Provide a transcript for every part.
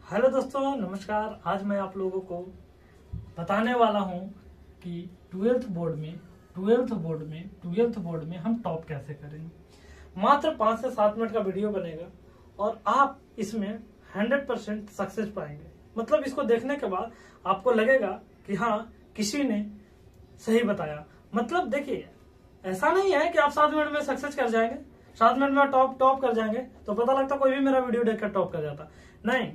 Hello दोस्तों, नमस्कार। आज मैं आप लोगों को बताने वाला हूं कि ट्वेल्थ बोर्ड में हम टॉप कैसे करेंगे। मात्र 5 से 7 मिनट का वीडियो बनेगा और आप इसमें 100% सक्सेस पाएंगे। मतलब इसको देखने के बाद आपको लगेगा कि हाँ, किसी ने सही बताया। मतलब देखिए, ऐसा नहीं है कि आप 7 मिनट में सक्सेस कर जाएंगे, 7 मिनट में टॉप कर जाएंगे। तो पता लगता कोई भी मेरा वीडियो देखकर टॉप कर जाता। नहीं,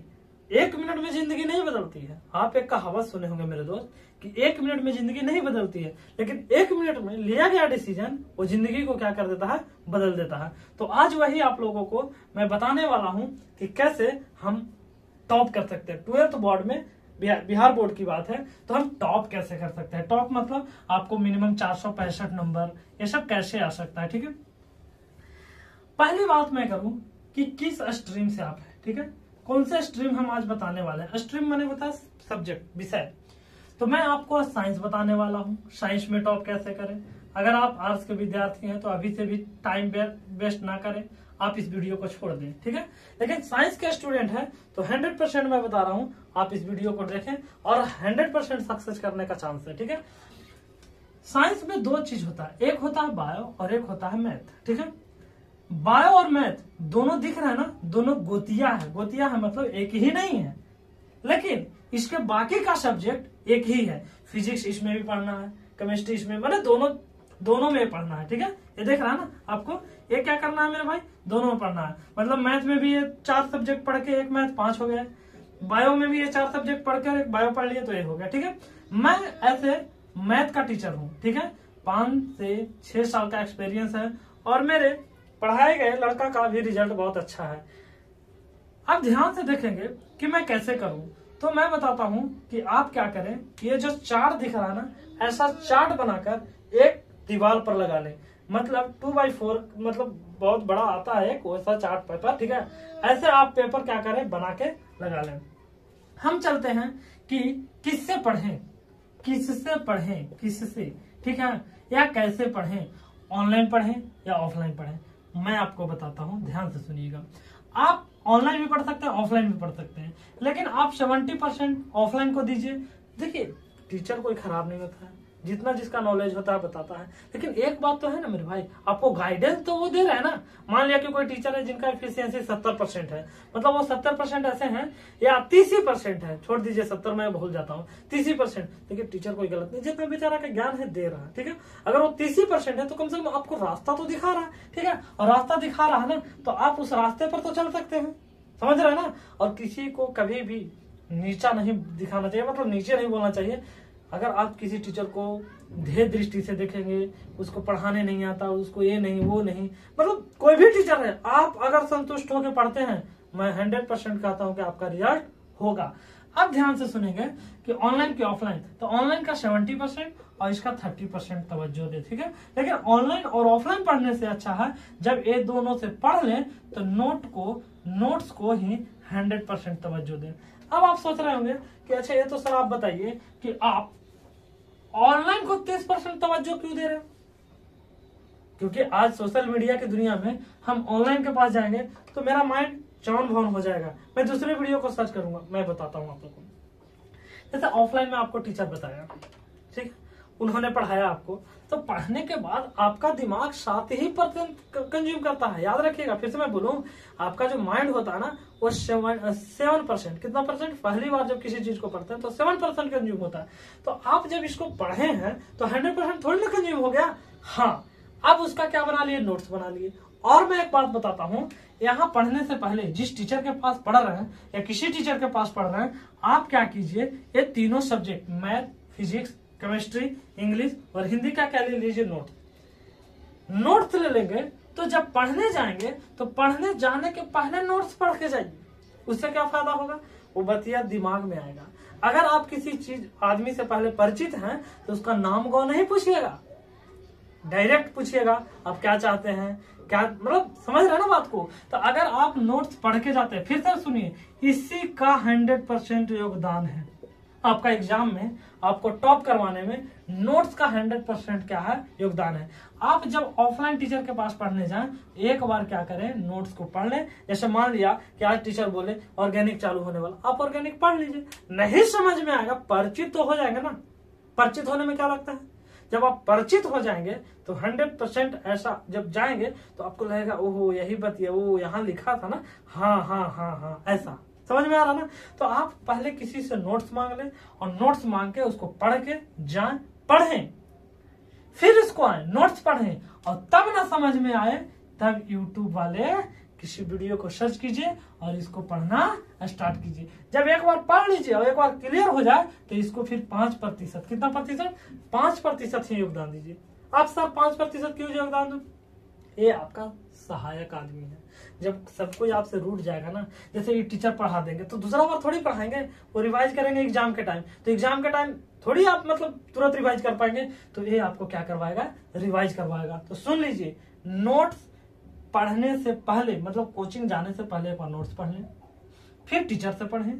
1 मिनट में जिंदगी नहीं बदलती है। आप एक कहावत सुने होंगे मेरे दोस्त कि 1 मिनट में जिंदगी नहीं बदलती है, लेकिन 1 मिनट में लिया गया डिसीजन वो जिंदगी को क्या कर देता है, बदल देता है। तो आज वही आप लोगों को मैं बताने वाला हूं कि कैसे हम टॉप कर सकते हैं। 12th बोर्ड में, बिहार बोर्ड की बात है, तो हम टॉप कैसे कर सकते हैं। टॉप मतलब आपको मिनिमम 465 नंबर, ये सब कैसे आ सकता है। ठीक है, पहली बात मैं करूं कि किस स्ट्रीम से आप है। ठीक है, कौन से स्ट्रीम हम आज बताने वाले हैं। स्ट्रीम मैंने बताया सब्जेक्ट, विषय। तो मैं आपको साइंस बताने वाला हूं, साइंस में टॉप कैसे करें। अगर आप आर्ट्स के विद्यार्थी हैं तो अभी से भी टाइम वेस्ट ना करें, आप इस वीडियो को छोड़ दें। ठीक है, लेकिन साइंस के स्टूडेंट हैं तो 100% मैं बता रहा हूं, आप इस वीडियो को देखें और 100% सक्सेस करने का चांस है। ठीक है, साइंस में 2 चीज होता है, एक होता है बायो और एक होता है मैथ। ठीक है, बायो और मैथ दोनों दिख रहे हैं ना, दोनों गोतिया है मतलब एक ही नहीं है, लेकिन इसके बाकी का सब्जेक्ट एक ही है। फिजिक्स इसमें भी पढ़ना है, केमिस्ट्री इसमें, मतलब दोनों में पढ़ना है। ठीक है, ये देख रहा है ना आपको, ये क्या करना है मेरे भाई, दोनों में पढ़ना है। मतलब मैथ में भी ये 4 सब्जेक्ट पढ़ के एक मैथ 5 हो गया, बायो में भी ये 4 सब्जेक्ट पढ़ के एक बायो पढ़ लिए तो ये हो गया। ठीक है, मैं ऐसे मैथ का टीचर हूँ। ठीक है, 5 से 6 साल का एक्सपीरियंस है और मेरे पढ़ाए गए लड़का का भी रिजल्ट बहुत अच्छा है। अब ध्यान से देखेंगे कि मैं कैसे करूं, तो मैं बताता हूं कि आप क्या करें। ये जो चार्ट दिख रहा है ना, ऐसा चार्ट बनाकर एक दीवार पर लगा लें। मतलब 2x4, मतलब बहुत बड़ा आता है एक वैसा चार्ट पेपर। ठीक है, ऐसे आप पेपर क्या करें, बना के लगा लें। हम चलते हैं कि किससे पढ़ें। ठीक है, या कैसे पढ़ें, ऑनलाइन पढ़ें या ऑफलाइन पढ़ें। मैं आपको बताता हूं, ध्यान से सुनिएगा। आप ऑनलाइन भी पढ़ सकते हैं, ऑफलाइन भी पढ़ सकते हैं, लेकिन आप 70% ऑफलाइन को दीजिए। देखिए, टीचर कोई खराब नहीं होता है, जितना जिसका नॉलेज होता है बताता है, लेकिन एक बात तो है ना मेरे भाई, आपको गाइडेंस तो वो दे रहा है ना। मान लिया कि कोई टीचर है जिनका एफिशिएंसी 70% है, मतलब वो 70% ऐसे हैं, या 30% है, छोड़ दीजिए 70 मैं भूल जाता हूँ, 30%। देखिए, टीचर कोई गलत नहीं, जितना बेचारा का ज्ञान है दे रहा है। ठीक है, अगर वो 30% है तो कम से कम आपको रास्ता तो दिखा रहा है। ठीक है, और रास्ता दिखा रहा है ना, तो आप उस रास्ते पर तो चल सकते हैं, समझ रहे हैं ना। और किसी को कभी भी नीचा नहीं दिखाना चाहिए, मतलब नीचे नहीं बोलना चाहिए। अगर आप किसी टीचर को ध्येय दृष्टि से देखेंगे, उसको पढ़ाने नहीं आता, उसको ये नहीं वो नहीं, मतलब कोई भी टीचर है, आप अगर संतुष्ट होकर पढ़ते हैं, मैं 100% कहता हूं कि आपका रिजल्ट होगा। अब ध्यान से सुनेंगे कि ऑनलाइन की ऑफलाइन, तो ऑनलाइन का 70% और इसका 30% तवज्जो दे। ठीक है, लेकिन ऑनलाइन और ऑफलाइन पढ़ने से अच्छा है जब ये दोनों से पढ़ लें तो नोट्स को ही 100% तवज्जो दें। अब आप सोच रहे होंगे कि अच्छा, ये तो सर आप बताइए कि आप ऑनलाइन को 30% तवज्जो क्यों दे रहे हैं। क्योंकि आज सोशल मीडिया की दुनिया में हम ऑनलाइन के पास जाएंगे तो मेरा माइंड चौन भवन हो जाएगा, मैं दूसरे वीडियो को सर्च करूंगा। मैं बताता हूं आप लोगों को, जैसे ऑफलाइन में आपको टीचर बताया, ठीक, उन्होंने पढ़ाया आपको, तो पढ़ने के बाद आपका दिमाग 7% कंज्यूम करता है। याद रखिएगा, फिर से मैं बोलूं, आपका जो माइंड होता है ना, वो 7%, कितना परसेंट, पहली बार जब किसी चीज को पढ़ते हैं तो 7% कंज्यूम होता है। तो आप जब इसको पढ़े हैं तो 100% थोड़ी ना कंज्यूम हो गया। हाँ, अब उसका क्या बना लिए, नोट्स बना लिए। और मैं एक बात बताता हूं, यहाँ पढ़ने से पहले जिस टीचर के पास पढ़ रहे हैं या किसी टीचर के पास पढ़ रहे हैं, आप क्या कीजिए, ये तीनों subject, math, physics, chemistry, English और हिंदी का क्या ले लीजिए, नोट्स ले लेंगे। तो जब पढ़ने जाएंगे तो पढ़ने जाने के पहले नोट्स पढ़ के जाइए। उससे क्या फायदा होगा, वो बतिया दिमाग में आएगा। अगर आप किसी चीज आदमी से पहले परिचित हैं तो उसका नाम गौ नहीं पूछिएगा, डायरेक्ट पूछिएगा आप क्या चाहते हैं, क्या, मतलब समझ रहे हैं ना बात को। तो अगर आप नोट्स पढ़ के जाते हैं, फिर से सुनिए, इसी का 100% योगदान है। आपका एग्जाम में आपको टॉप करवाने में नोट्स का 100% क्या है, योगदान है। आप जब ऑफलाइन टीचर के पास पढ़ने जाएं, एक बार क्या करें, नोट्स को पढ़ लें। जैसे मान लिया कि आज टीचर बोले ऑर्गेनिक चालू होने वाला, आप ऑर्गेनिक पढ़ लीजिए। नहीं समझ में आएगा, परिचित तो हो जाएंगे ना। परिचित होने में क्या लगता है, जब आप परिचित हो जाएंगे तो 100% ऐसा जब जाएंगे तो आपको लगेगा ओहो यही बतिया, वो यहाँ लिखा था ना, हाँ हाँ हाँ हाँ, ऐसा समझ में आ रहा ना। तो आप पहले किसी से नोट्स मांग लें और नोट्स मांग के उसको पढ़ के जाएं, पढ़ें, फिर इसको आए नोट्स पढ़ें, और तब ना समझ में आए तब यूट्यूब वाले किसी वीडियो को सर्च कीजिए और इसको पढ़ना स्टार्ट कीजिए। जब एक बार पढ़ लीजिए और एक बार क्लियर हो जाए तो इसको फिर 5%, कितना प्रतिशत, 5% ही योगदान दीजिए। आप सर 5% क्यों योगदान दो, ये आपका सहायक आदमी है। जब सब कोई आपसे रूठ जाएगा ना, जैसे ये टीचर पढ़ा देंगे तो दूसरा बार थोड़ी पढ़ाएंगे, वो रिवाइज करेंगे एग्जाम के टाइम, तो एग्जाम के टाइम थोड़ी आप मतलब तुरंत रिवाइज कर पाएंगे, तो ये आपको क्या करवाएगा, रिवाइज करवाएगा। तो सुन लीजिए, नोट्स पढ़ने से पहले मतलब कोचिंग जाने से पहले एक बार नोट्स पढ़ लें, फिर टीचर से पढ़ें,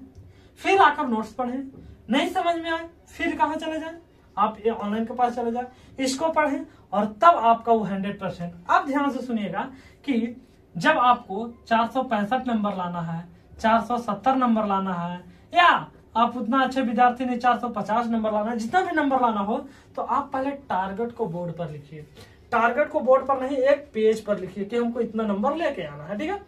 फिर आकर नोट्स पढ़ें। नहीं समझ में आए फिर कहाँ चले जाएं, आप ये ऑनलाइन के पास चले जाएं, इसको पढ़ें और तब आपका वो 100%। आप ध्यान से सुनिएगा कि जब आपको 465 नंबर लाना है, 470 नंबर लाना है, या आप उतना अच्छे विद्यार्थी नहीं 450 नंबर लाना है, जितना भी नंबर लाना हो, तो आप पहले टारगेट को बोर्ड पर लिखिए। टारगेट को बोर्ड पर नहीं, एक पेज पर लिखिए कि हमको इतना नंबर लेके आना है, ठीक है।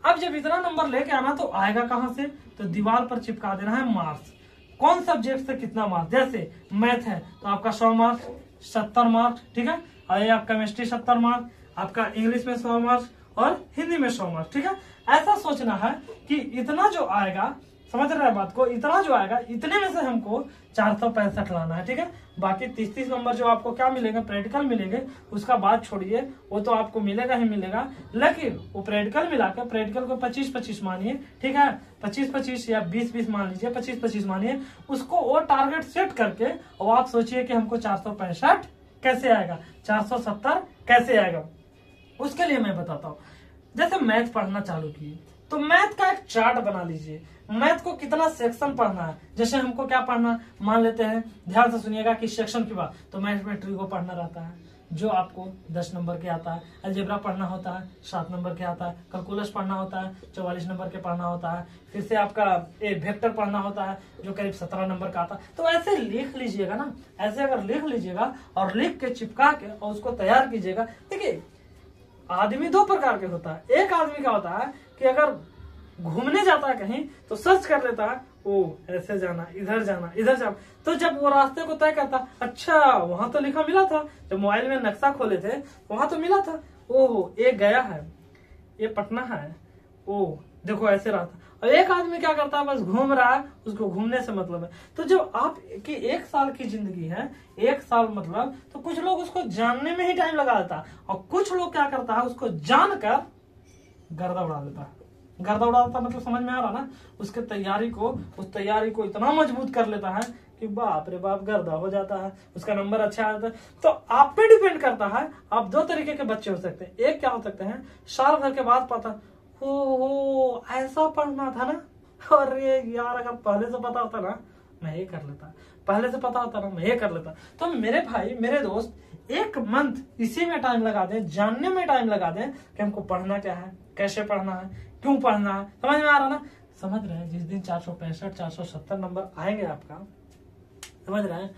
अब जब इतना नंबर लेके आना तो आएगा कहां से, तो दीवार पर चिपका देना है मार्क्स, कौन सब्जेक्ट से कितना मार्क्स। जैसे मैथ है तो आपका 100 मार्क्स, 70 मार्क्स, ठीक है। और ये आपका केमिस्ट्री 70 मार्क्स, आपका इंग्लिश में 100 मार्क्स और हिंदी में 100 मार्क्स, ठीक है। ऐसा सोचना है कि इतना जो आएगा, समझ रहे हैं बात को, इतना जो आएगा इतने में से हमको 465 लाना है, ठीक है। बाकी 30-30 नंबर जो आपको क्या मिलेगा, प्रैक्टिकल मिलेंगे, उसका बात छोड़िए, वो तो आपको मिलेगा ही मिलेगा, लेकिन वो प्रैक्टिकल मिलाकर, प्रैक्टिकल को 25-25 मानिए, ठीक है, 25-25 या 20-20 मान लीजिए, 25-25 मानिए, उसको वो टारगेट सेट करके और आप सोचिए कि हमको 465 कैसे आएगा, 470 कैसे आएगा। उसके लिए मैं बताता हूँ, जैसे मैथ पढ़ना चालू किए तो मैथ का एक चार्ट बना लीजिए, मैथ को कितना सेक्शन पढ़ना है। जैसे हमको क्या पढ़ना, मान लेते हैं, ध्यान से सुनिएगा कि सेक्शन की बात, तो मैथ में ट्री को पढ़ना रहता है जो आपको 10 नंबर के आता है, अलजेब्रा पढ़ना होता है 7 नंबर के आता है, कैलकुलस पढ़ना होता है 44 नंबर के पढ़ना होता है, फिर से आपका वेक्टर पढ़ना होता है जो करीब 17 नंबर का आता है। तो ऐसे लिख लीजिएगा ना, ऐसे अगर लिख लीजिएगा और लिख के चिपका के और उसको तैयार कीजिएगा। देखिए आदमी 2 प्रकार के होता है, एक आदमी का होता है कि अगर घूमने जाता है कहीं तो सर्च कर लेता है, ओ ऐसे जाना, इधर जाना, इधर जाना, तो जब वो रास्ते को तय करता, अच्छा वहां तो लिखा मिला था, जब मोबाइल में नक्शा खोले थे वहां तो मिला था, ओहो ये गया है, ये पटना है, ओ देखो ऐसे रहा था। और एक आदमी क्या करता है, बस घूम रहा है, उसको घूमने से मतलब है। तो जब आप की 1 साल की जिंदगी है, 1 साल मतलब, तो कुछ लोग उसको जानने में ही टाइम लगा देता है और कुछ लोग क्या करता है, उसको जानकर गर्दा उड़ा देता है। गर्दा उड़ा देता मतलब समझ में आ रहा ना, उसके तैयारी को, उस तैयारी को इतना मजबूत कर लेता है कि बाप रे बाप गर्दा हो जाता है, उसका नंबर अच्छा आता है। तो आप पे डिपेंड करता है। आप 2 तरीके के बच्चे हो सकते हैं, एक क्या हो सकते हैं, साल भर के बाद पता हो ऐसा पढ़ना था ना, अरे यार अगर पहले से पता होता ना मैं ये कर लेता, पहले से पता होता ना मैं ये कर लेता। तो मेरे भाई मेरे दोस्त 1 मंथ इसी में टाइम लगा दें, जानने में टाइम लगा दें कि हमको पढ़ना क्या है, कैसे पढ़ना है, क्यों पढ़ना है। समझ में आ रहा ना, समझ रहे हैं। जिस दिन 465 470 नंबर आएंगे आपका, समझ रहे हैं,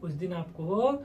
उस दिन आपको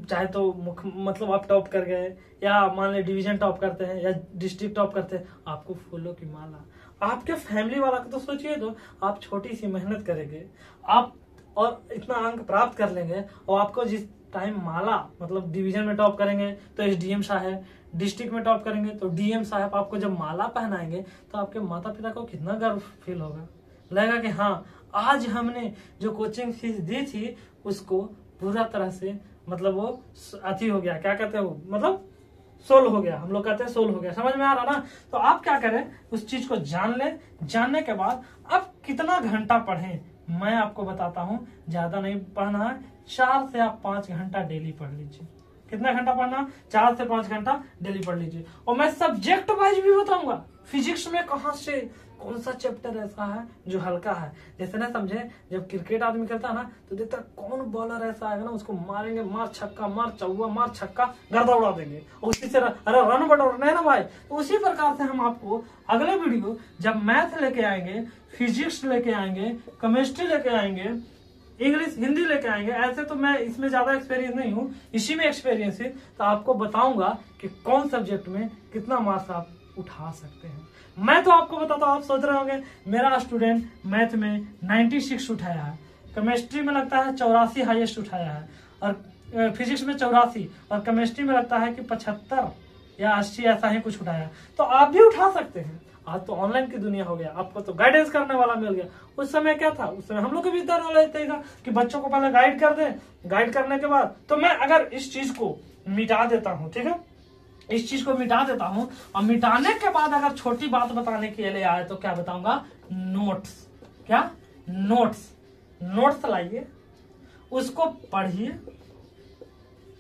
चाहे तो मतलब आप टॉप कर गए, या मान ले डिवीजन टॉप करते हैं या डिस्ट्रिक्ट टॉप करते हैं, आपको फूलों की माला। आपके फैमिली वाला को तो सोचिए, तो आप छोटी सी मेहनत करेंगे आप और इतना अंक प्राप्त कर लेंगे, और आपको जिस टाइम माला मतलब डिवीजन में टॉप करेंगे तो एसडीएम साहब, डिस्ट्रिक्ट में टॉप करेंगे तो डीएम साहब आपको जब माला पहनाएंगे तो आपके माता पिता को कितना गर्व फील होगा, लगेगा कि हाँ आज हमने जो कोचिंग फीस दी थी उसको पूरा तरह से मतलब वो अति हो गया, क्या कहते हैं वो, मतलब सोल हो गया, हम लोग कहते हैं सोल हो गया। समझ में आ रहा ना। तो आप क्या करें, उस चीज को जान लें, जानने के बाद अब कितना घंटा पढ़ें मैं आपको बताता हूँ। ज्यादा नहीं पढ़ना है, 4 से आप 5 घंटा डेली पढ़ लीजिए। कितना घंटा पढ़ना, 4 से 5 घंटा डेली पढ़ लीजिए। और मैं सब्जेक्ट वाइज भी बताऊंगा, फिजिक्स में कहाँ से कौन सा चैप्टर ऐसा है जो हल्का है। जैसे ना समझे, जब क्रिकेट आदमी खेलता है ना तो देखता है कौन बॉलर ऐसा आएगा ना उसको मारेंगे, मार छक्का मार चौवा मार छक्का गर्दा उड़ा देंगे, और उसी से अरे रन बटोरना है ना भाई। तो उसी प्रकार से हम आपको अगले वीडियो जब मैथ लेके आएंगे, फिजिक्स लेके आएंगे, केमिस्ट्री लेके आएंगे, इंग्लिश हिंदी लेके आएंगे। ऐसे तो मैं इसमें ज्यादा एक्सपीरियंस नहीं हूँ, इसी में एक्सपीरियंस है, तो आपको बताऊंगा कि कौन सब्जेक्ट में कितना मार्क्स आप उठा सकते हैं। मैं तो आपको बताता हूँ, आप सोच रहे होंगे मेरा स्टूडेंट मैथ में 96 उठाया है, केमिस्ट्री में लगता है 84 हाईएस्ट उठाया है, और फिजिक्स में 84, और केमिस्ट्री में लगता है कि 75 या 80 ऐसा ही कुछ उठाया। तो आप भी उठा सकते हैं। आज तो ऑनलाइन की दुनिया हो गया, आपको तो गाइडेंस करने वाला मिल गया। उस समय क्या था, उस समय हम लोग को भी इतना नॉलेज था कि बच्चों को पहले गाइड कर दें, गाइड करने के बाद तो मैं अगर इस चीज को मिटा देता हूँ, ठीक है, इस चीज को मिटा देता हूँ, और मिटाने के बाद अगर छोटी बात बताने के लिए आए तो क्या बताऊंगा, नोट्स। क्या नोट्स, नोट्स लाइए, उसको पढ़िए,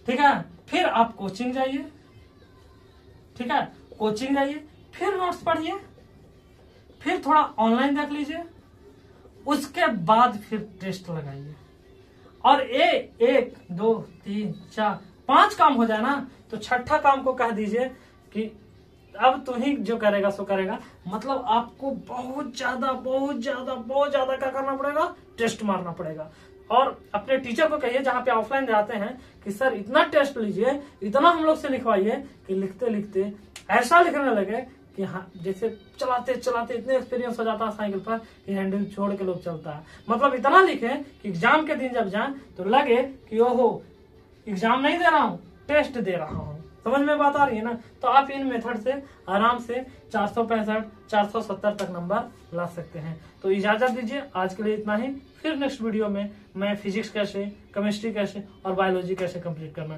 ठीक है, फिर आप कोचिंग जाइए, ठीक है, कोचिंग जाइए, फिर नोट्स पढ़िए, फिर थोड़ा ऑनलाइन देख लीजिए, उसके बाद फिर टेस्ट लगाइए, और 1 2 3 4 5 काम हो जाए ना तो छठा काम को कह दीजिए कि अब तू ही जो करेगा सो करेगा। मतलब आपको बहुत ज्यादा क्या करना पड़ेगा, टेस्ट मारना पड़ेगा। और अपने टीचर को कहिए जहाँ पे ऑफलाइन जाते हैं कि सर इतना टेस्ट लीजिए, इतना हम लोग से लिखवाइए कि लिखते लिखते ऐसा लिखने लगे कि हाँ, जैसे चलाते चलाते इतने एक्सपीरियंस हो जाता है साइकिल पर कि हैंडल छोड़ के लोग चलता है। मतलब इतना लिखे कि एग्जाम के दिन जब जाए तो लगे कि ओहो एग्जाम नहीं दे रहा हूँ, टेस्ट दे रहा हूँ। समझ में बात आ रही है ना। तो आप इन मेथड से आराम से 465 470 तक नंबर ला सकते हैं। तो इजाजत दीजिए, आज के लिए इतना ही। फिर नेक्स्ट वीडियो में मैं फिजिक्स कैसे, केमिस्ट्री कैसे और बायोलॉजी कैसे कंप्लीट करना